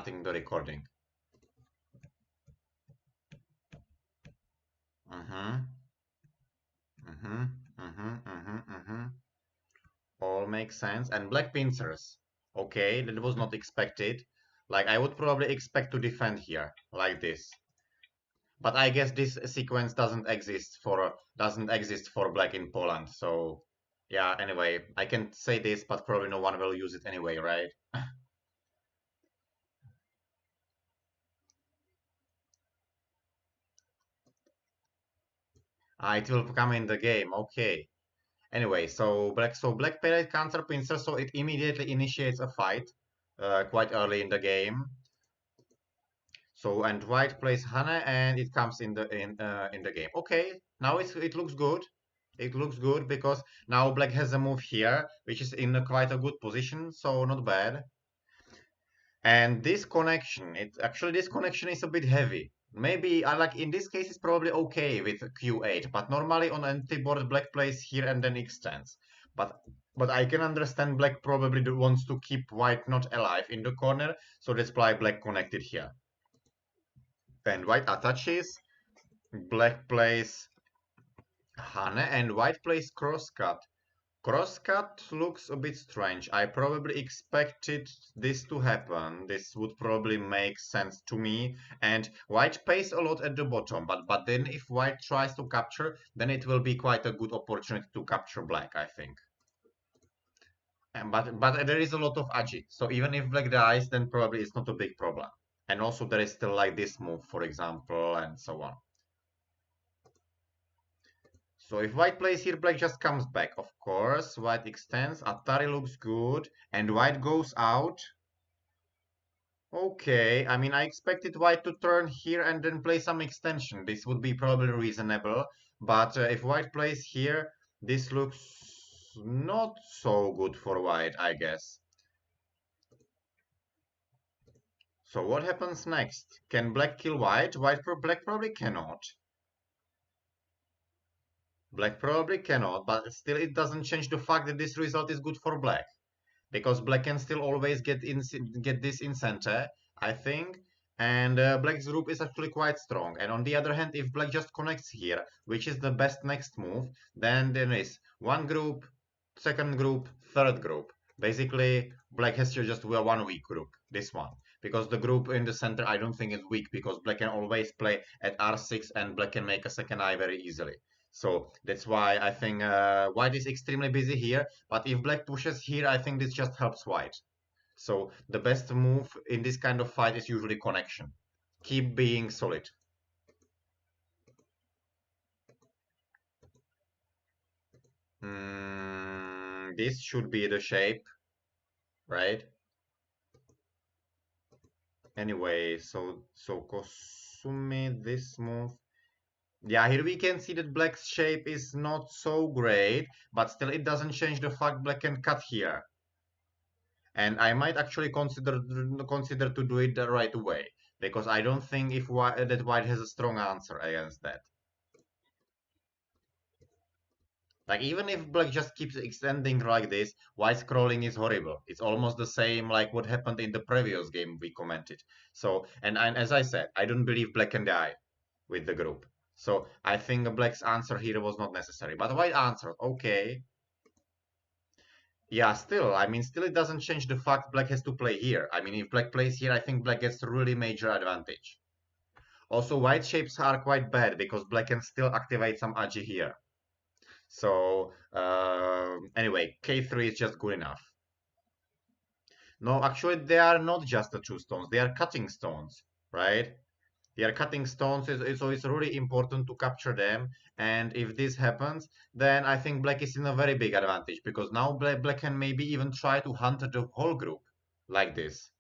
starting the recording. All makes sense. And black pincers. Okay, that was not expected. Like, I would probably expect to defend here, like this. But I guess this sequence doesn't exist for black in Poland. So yeah, anyway, I can say this, but probably no one will use it anyway, right? It will come in the game, okay. Anyway, so black played counter pincer, so it immediately initiates a fight quite early in the game. So and white plays Hana and it comes in the game. Okay, now it looks good. It looks good because now black has a move here, which is in quite a good position, so not bad. And this connection is a bit heavy. Maybe I like in this case it's probably okay with Q8, but normally on anti-board black plays here and then extends. But I can understand black probably wants to keep white not alive in the corner, so that's why black connected here. And white attaches, black plays Hane, and white plays crosscut. Crosscut looks a bit strange. I probably expected this to happen. This would probably make sense to me. And white pays a lot at the bottom, but then if white tries to capture, then it will be quite a good opportunity to capture black, I think. But there is a lot of agi. So even if black dies, then probably it's not a big problem. And also there is still like this move, for example, and so on. So if white plays here, black just comes back. Of course, white extends, Atari looks good, and white goes out. Okay, I mean, I expected white to turn here and then play some extension. This would be probably reasonable, but if white plays here, this looks not so good for white, I guess. So what happens next? Can black kill white? Black probably cannot. Black probably cannot, but still it doesn't change the fact that this result is good for black. Because black can still always get this in center, I think. And black's group is actually quite strong. And on the other hand, if black just connects here, which is the best next move, then there is one group, second group, third group. Basically, black has to just wear one weak group, this one. Because the group in the center I don't think is weak, because black can always play at r6 and black can make a second eye very easily. So that's why I think white is extremely busy here. But if black pushes here, I think this just helps white. So the best move in this kind of fight is usually connection. Keep being solid. This should be the shape, right? Anyway, so Kosumi, this move. Yeah, here we can see that black's shape is not so great, but still it doesn't change the fact black can cut here. And I might actually consider to do it the right way, because I don't think that white has a strong answer against that. Like even if black just keeps extending like this, white scrolling is horrible. It's almost the same like what happened in the previous game we commented. So and as I said, I don't believe black can die with the group. So I think black's answer here was not necessary. But white answered, okay. Yeah, still, I mean, still it doesn't change the fact black has to play here. I mean, if black plays here, I think black gets a really major advantage. Also, white shapes are quite bad because black can still activate some agi here. So, anyway, k3 is just good enough. No, actually, they are not just the two stones. They are cutting stones, right? They are cutting stones, so it's really important to capture them. And if this happens, then I think black is in a very big advantage because now black can maybe even try to hunt the whole group like this.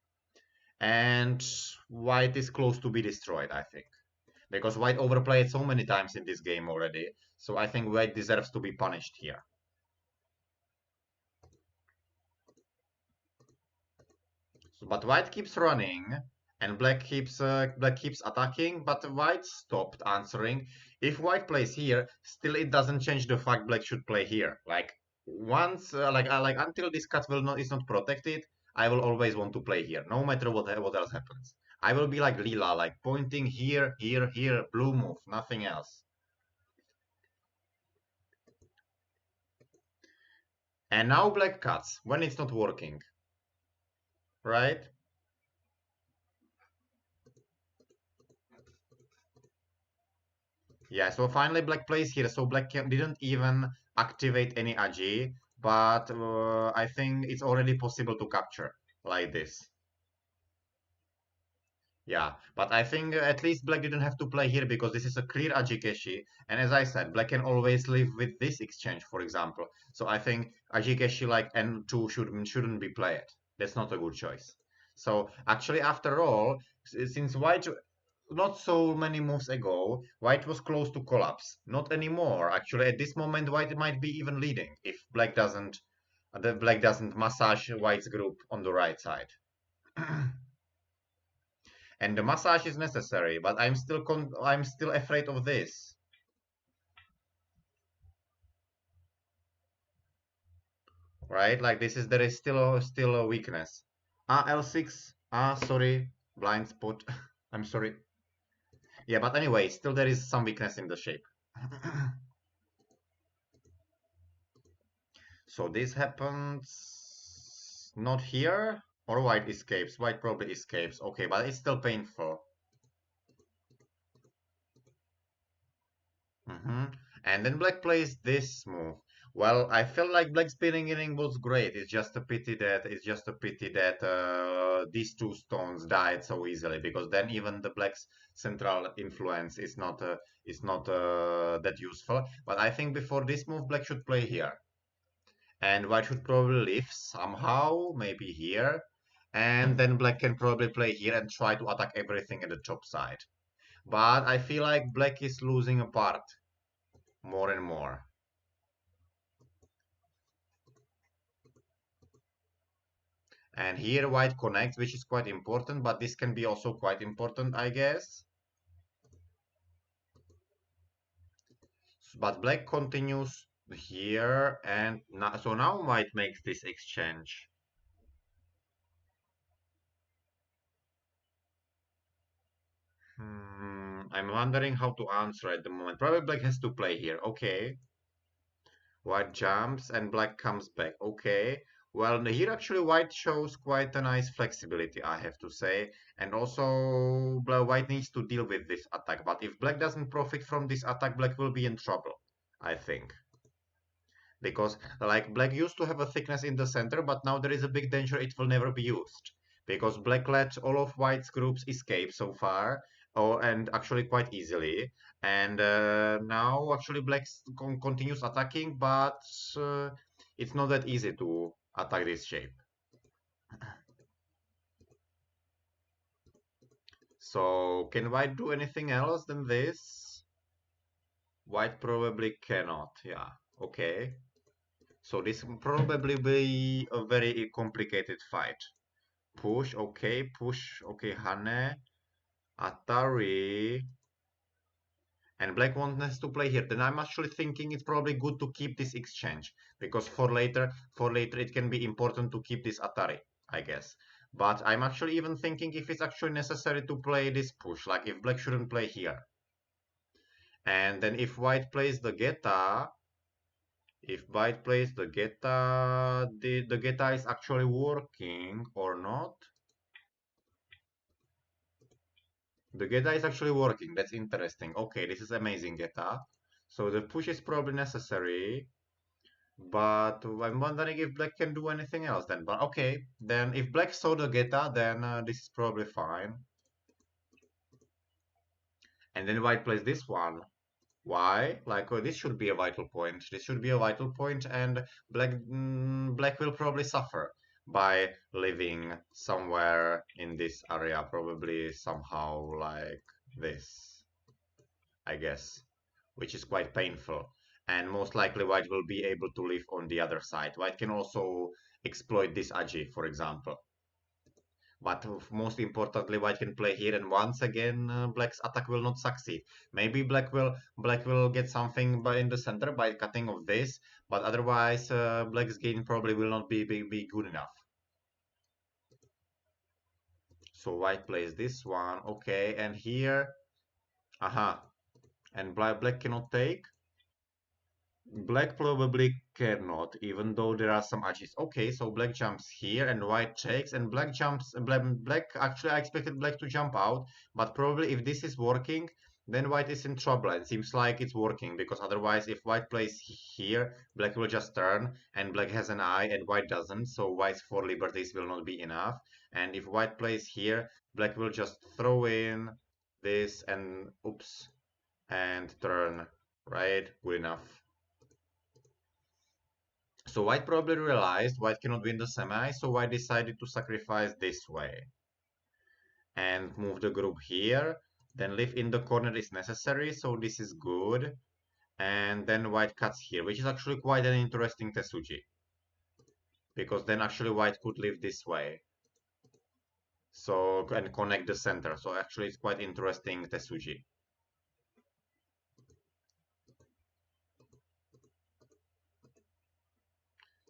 And white is close to be destroyed, I think. Because white overplayed so many times in this game already. So I think white deserves to be punished here. So, but white keeps running. And black keeps attacking, but white stopped answering. If white plays here, still it doesn't change the fact black should play here. Like once, like until this cut is not protected, I will always want to play here, no matter what else happens. I will be like Lila, like pointing here, here, here, blue move, nothing else. And now black cuts when it's not working, right? Yeah, so finally black plays here, so didn't even activate any agi, but I think it's already possible to capture like this. Yeah, but I think at least black didn't have to play here because this is a clear Ajikeshi. And as I said, black can always live with this exchange, for example. So I think Ajikeshi like N2 shouldn't be played. That's not a good choice. So actually, after all, since white not so many moves ago, white was close to collapse. Not anymore. Actually, at this moment, white might be even leading if black doesn't massage white's group on the right side. And the massage is necessary, but I'm still afraid of this, right? Like this is there is still a weakness. Ah, L6. Ah, sorry, blind spot. I'm sorry. Yeah, but anyway, still there is some weakness in the shape. So this happens not here, or white escapes. White probably escapes. Okay, but it's still painful. Hmm. And then black plays this move. Well, I felt like black spinning inning was great. It's just a pity that these two stones died so easily because then even the black's central influence is not that useful. But I think before this move, black should play here, and white should probably leave somehow, maybe here, and then black can probably play here and try to attack everything at the top side. But I feel like black is losing a part more and more. And here white connects, which is quite important, but this can be also quite important, I guess. But black continues here, and so now white makes this exchange. I'm wondering how to answer at the moment. Probably black has to play here. Okay. White jumps and black comes back. Okay. Well, here actually white shows quite a nice flexibility, I have to say. And also white needs to deal with this attack. But if black doesn't profit from this attack, black will be in trouble, I think. Because like black used to have a thickness in the center, but now there is a big danger it will never be used. Because black let all of white's groups escape so far, and actually quite easily. And now actually black continues attacking, but uh, it's not that easy to attack this shape. So can white do anything else than this? White probably cannot. Yeah. Okay. So this will probably be a very complicated fight. Push, okay, Hane, Atari, and black wants to play here. Then I'm actually thinking it's probably good to keep this exchange because for later it can be important to keep this Atari, I guess. But I'm actually even thinking if it's actually necessary to play this push, like if black shouldn't play here. And then if white plays the Geta, if white plays the Geta, the Geta is actually working or not. The Geta is actually working. That's interesting. Okay, this is amazing, Geta. So the push is probably necessary, but I'm wondering if black can do anything else then. But okay, then if black saw the Geta, then this is probably fine. And then white plays this one. Why? Like this should be a vital point. This should be a vital point, and black will probably suffer by living somewhere in this area, probably somehow like this, I guess, which is quite painful. And most likely white will be able to live on the other side. White can also exploit this agi, for example. But most importantly, white can play here, and once again, black's attack will not succeed. Maybe black will get something by in the center by cutting of this, but otherwise, black's gain probably will not be good enough. So white plays this one, okay, and here, aha, and black cannot take. Black probably cannot, even though there are some edges. Okay, so black jumps here and white takes, and black jumps. Black actually, I expected black to jump out, but probably if this is working, then white is in trouble. And it seems like it's working because otherwise, if white plays here, black will just turn, and black has an eye and white doesn't. So white's four liberties will not be enough. And if white plays here, black will just throw in this and oops and turn. Right, good enough. So white probably realized white cannot win the semi, so white decided to sacrifice this way and move the group here. Then leave in the corner is necessary, so this is good. And then white cuts here, which is actually quite an interesting Tesuji. Because then actually white could leave this way. So, and connect the center. So actually it's quite interesting Tesuji.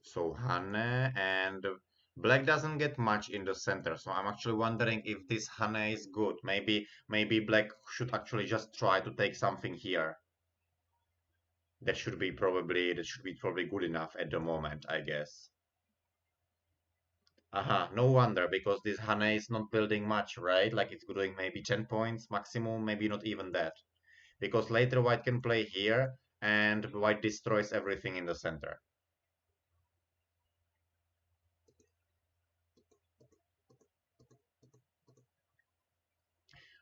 So Hane and black doesn't get much in the center. So I'm actually wondering if this Hane is good. Maybe black should actually just try to take something here. That should be probably good enough at the moment, I guess. Aha, no wonder because this Hane is not building much, right? Like it's doing maybe 10 points maximum, maybe not even that. Because later white can play here and white destroys everything in the center.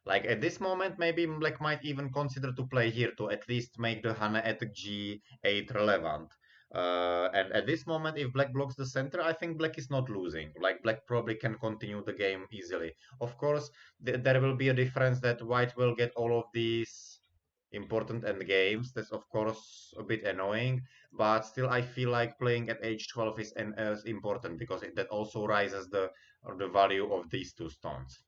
Like at this moment, maybe black might even consider to play here to at least make the Hana at G8 relevant. And at this moment, if black blocks the center, I think black is not losing. Like black probably can continue the game easily. Of course, there will be a difference that white will get all of these important end games. That's of course a bit annoying, but still I feel like playing at age 12 is as important because that also raises the value of these two stones.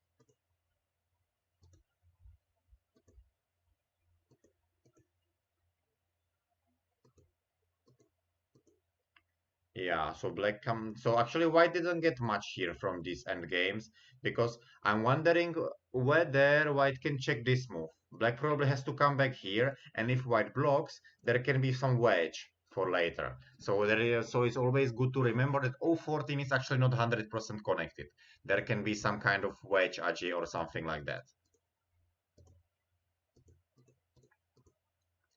Yeah, so black come. So actually, white didn't get much here from these end games because I'm wondering whether white can check this move. Black probably has to come back here, and if white blocks, there can be some wedge for later. So so it's always good to remember that 014 is actually not 100% connected. There can be some kind of wedge agi or something like that.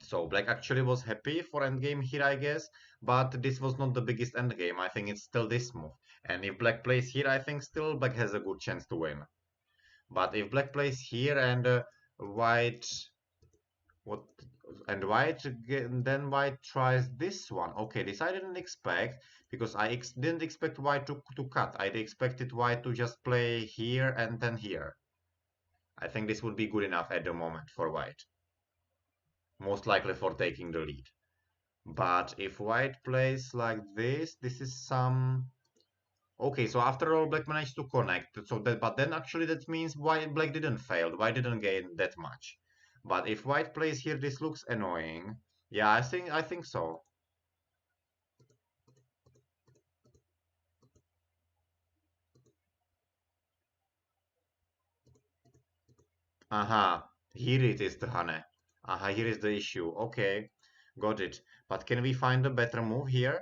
So black actually was happy for endgame here, I guess, but this was not the biggest endgame. I think it's still this move. And if black plays here, I think still black has a good chance to win. But if black plays here and white, what, and then white tries this one. Okay, this I didn't expect because I didn't expect white to cut. I expected white to just play here and then here. I think this would be good enough at the moment for white, most likely for taking the lead. But if white plays like this is some... Okay, so after all, black managed to connect. So that, but then actually that means black didn't fail. White didn't gain that much. But if white plays here, this looks annoying. Yeah, I think so. Aha, here it is the Hane. Aha, here is the issue. Okay, got it. But can we find a better move here?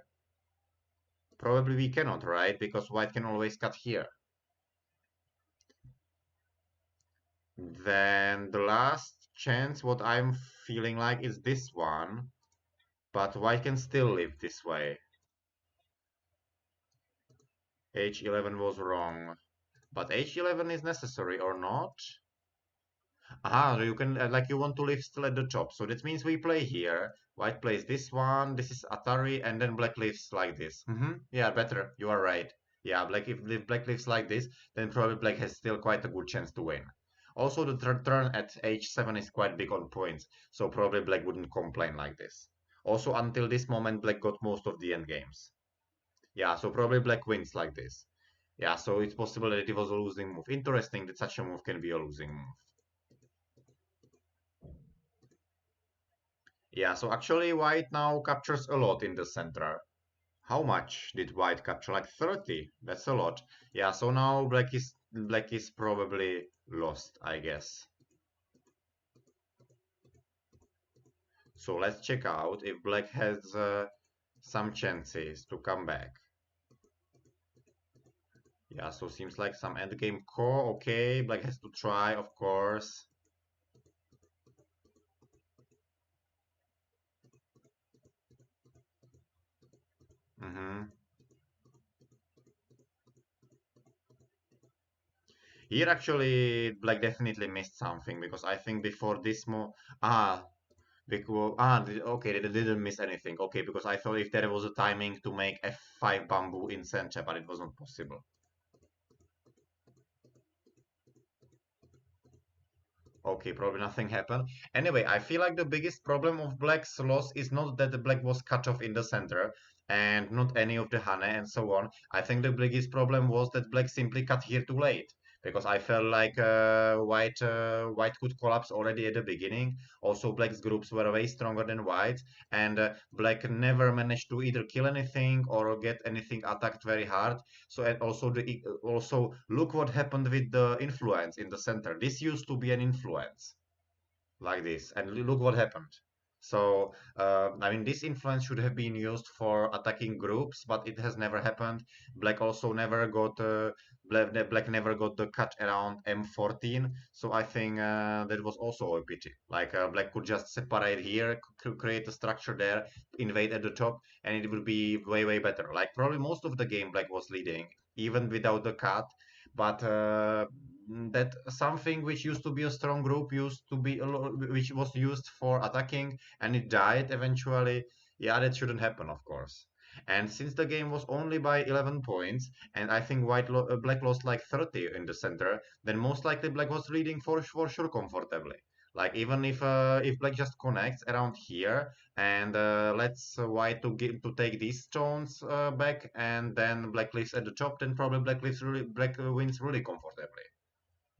Probably we cannot, right? Because white can always cut here. Then the last chance, what I'm feeling like is this one, but white can still live this way. H11 was wrong, but H11 is necessary or not? Aha, so you can, like you want to live still at the top, so that means we play here. White plays this one, this is Atari, and then black lives like this. Yeah, better, you are right. Yeah, if black lives like this, then probably black has still quite a good chance to win. Also, the turn at h7 is quite big on points, so probably black wouldn't complain like this. Also, until this moment, black got most of the endgames. Yeah, so probably black wins like this. Yeah, so it's possible that it was a losing move. Interesting that such a move can be a losing move. Yeah, so actually white now captures a lot in the center. How much did white capture? Like 30. That's a lot. Yeah, so now black is black is probably lost, I guess. So let's check out if black has some chances to come back. Yeah, so seems like some endgame core. Okay, black has to try, of course. Mm-hmm. Here actually, black definitely missed something because I think before this mo because okay, they didn't miss anything. Okay, because I thought if there was a timing to make F5 bamboo in center, but it was not possible. Okay, probably nothing happened. Anyway, I feel like the biggest problem of Black's loss is not that the Black was cut off in the center and not any of the Hane and so on. I think the biggest problem was that Black simply cut here too late because I felt like White could collapse already at the beginning. Also, Black's groups were way stronger than White, and Black never managed to either kill anything or get anything attacked very hard. So and also look what happened with the influence in the center. This used to be an influence like this, and look what happened. So I mean, this influence should have been used for attacking groups, but it has never happened. Black also never got Black never got the cut around M14. So I think that was also a pity. Like Black could just separate here, create a structure there, invade at the top, and it would be way better. Like probably most of the game Black was leading, even without the cut, but that something which used to be a strong group used to be which was used for attacking and it died eventually. Yeah, that shouldn't happen, of course. And since the game was only by 11 points, and I think Black lost like 30 in the center, then most likely Black was leading for sure comfortably. Like even if Black just connects around here and lets White to take these stones back, and then Black lives at the top, then probably Black wins really comfortably.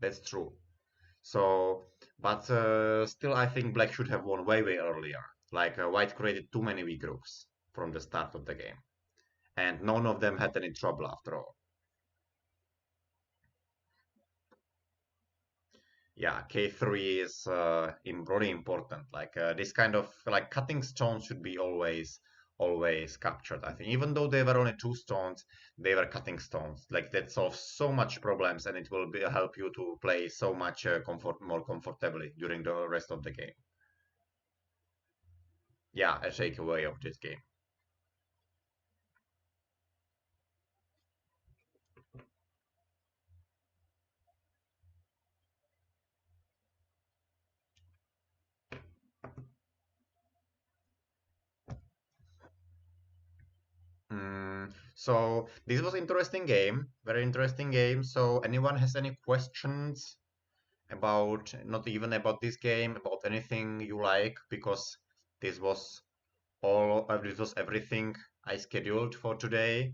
That's true. So, but still, I think Black should have won way earlier. Like White created too many weak groups from the start of the game, and none of them had any trouble after all. Yeah, K3 is really important. Like this kind of like cutting stones should be always captured. I think even though they were only two stones, they were cutting stones. Like that solves so much problems, and it will help you to play so much more comfortably during the rest of the game. Yeah, a takeaway of this game. So this was interesting game, very interesting game. So anyone has any questions about not even about this game, about anything you like, because this was this was everything I scheduled for today.